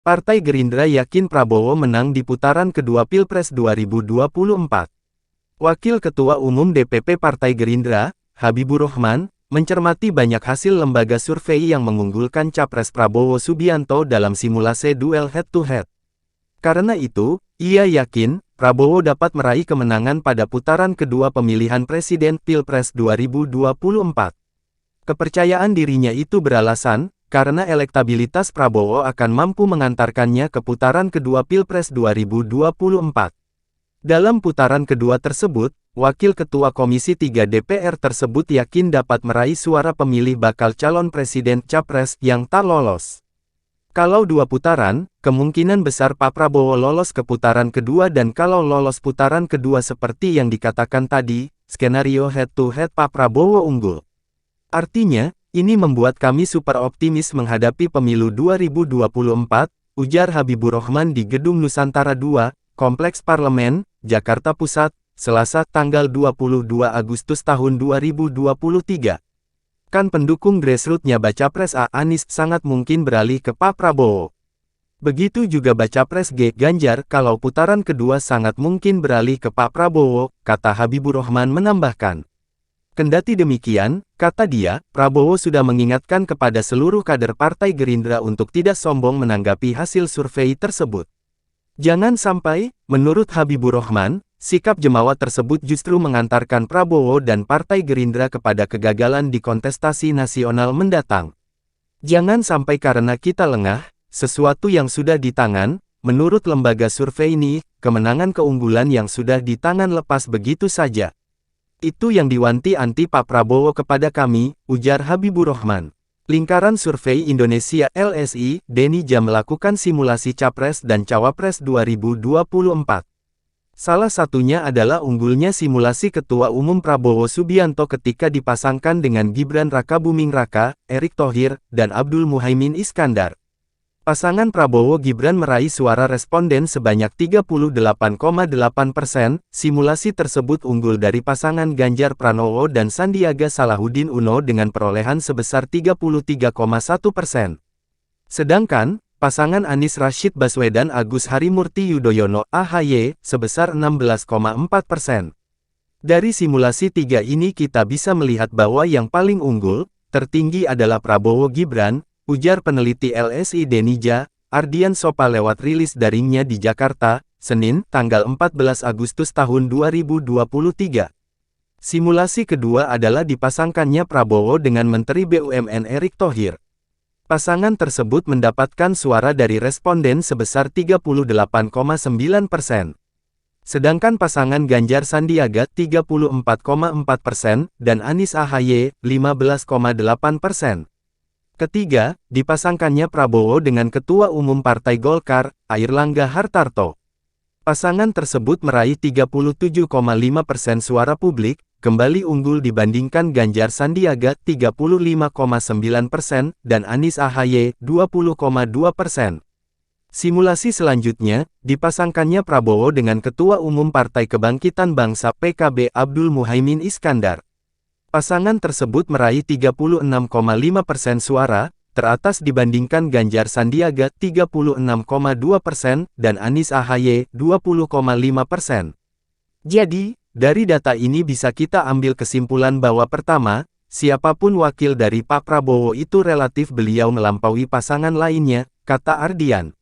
Partai Gerindra yakin Prabowo menang di putaran kedua Pilpres 2024. Wakil Ketua Umum DPP Partai Gerindra, Habibur Rahman, mencermati banyak hasil lembaga survei yang mengunggulkan Capres Prabowo Subianto dalam simulasi duel head-to-head. Karena itu, ia yakin Prabowo dapat meraih kemenangan pada putaran kedua pemilihan Presiden Pilpres 2024. Kepercayaan dirinya itu beralasan, karena elektabilitas Prabowo akan mampu mengantarkannya ke putaran kedua Pilpres 2024. Dalam putaran kedua tersebut, Wakil Ketua Komisi 3 DPR tersebut yakin dapat meraih suara pemilih bakal calon presiden Capres yang tak lolos. Kalau dua putaran, kemungkinan besar Pak Prabowo lolos ke putaran kedua dan kalau lolos putaran kedua seperti yang dikatakan tadi, skenario head-to-head Pak Prabowo unggul. Artinya, ini membuat kami super optimis menghadapi pemilu 2024, ujar Habibur Rahman di Gedung Nusantara II, Kompleks Parlemen, Jakarta Pusat, Selasa tanggal 22 Agustus tahun 2023. Kan pendukung grassroots-nya Bacapres A. Anies sangat mungkin beralih ke Pak Prabowo. Begitu juga Bacapres G. Ganjar kalau putaran kedua sangat mungkin beralih ke Pak Prabowo, kata Habibur Rahman menambahkan. Kendati demikian, kata dia, Prabowo sudah mengingatkan kepada seluruh kader Partai Gerindra untuk tidak sombong menanggapi hasil survei tersebut. Jangan sampai, menurut Habibur Rahman, sikap jemawa tersebut justru mengantarkan Prabowo dan Partai Gerindra kepada kegagalan di kontestasi nasional mendatang. Jangan sampai karena kita lengah, sesuatu yang sudah di tangan, menurut lembaga survei ini, kemenangan keunggulan yang sudah di tangan lepas begitu saja. Itu yang diwanti-wanti Pak Prabowo kepada kami, ujar Habibur Rahman. Lingkaran Survei Indonesia LSI, Denija melakukan simulasi Capres dan Cawapres 2024. Salah satunya adalah unggulnya simulasi Ketua Umum Prabowo Subianto ketika dipasangkan dengan Gibran Rakabuming Raka, Erick Thohir, dan Abdul Muhaimin Iskandar. Pasangan Prabowo-Gibran meraih suara responden sebanyak 38,8%, simulasi tersebut unggul dari pasangan Ganjar Pranowo dan Sandiaga Salahuddin Uno dengan perolehan sebesar 33,1%. Sedangkan, pasangan Anies Rashid Baswedan Agus Harimurti Yudhoyono (AHY) sebesar 16,4%. Dari simulasi tiga ini kita bisa melihat bahwa yang paling unggul, tertinggi adalah Prabowo-Gibran, ujar peneliti LSI Denija, Ardian Sopa lewat rilis daringnya di Jakarta, Senin, tanggal 14 Agustus tahun 2023. Simulasi kedua adalah dipasangkannya Prabowo dengan Menteri BUMN Erick Thohir. Pasangan tersebut mendapatkan suara dari responden sebesar 38,9%. Sedangkan pasangan Ganjar Sandiaga 34,4% dan Anies AHY 15,8%. Ketiga, dipasangkannya Prabowo dengan Ketua Umum Partai Golkar, Airlangga Hartarto. Pasangan tersebut meraih 37,5% suara publik, kembali unggul dibandingkan Ganjar Sandiaga 35,9% dan Anies AHY 20,2%. Simulasi selanjutnya, dipasangkannya Prabowo dengan Ketua Umum Partai Kebangkitan Bangsa PKB Abdul Muhaimin Iskandar. Pasangan tersebut meraih 36,5% suara, teratas dibandingkan Ganjar Sandiaga 36,2% dan Anies AHY 20,5%. Jadi, dari data ini bisa kita ambil kesimpulan bahwa pertama, siapapun wakil dari Pak Prabowo itu relatif beliau melampaui pasangan lainnya, kata Ardian.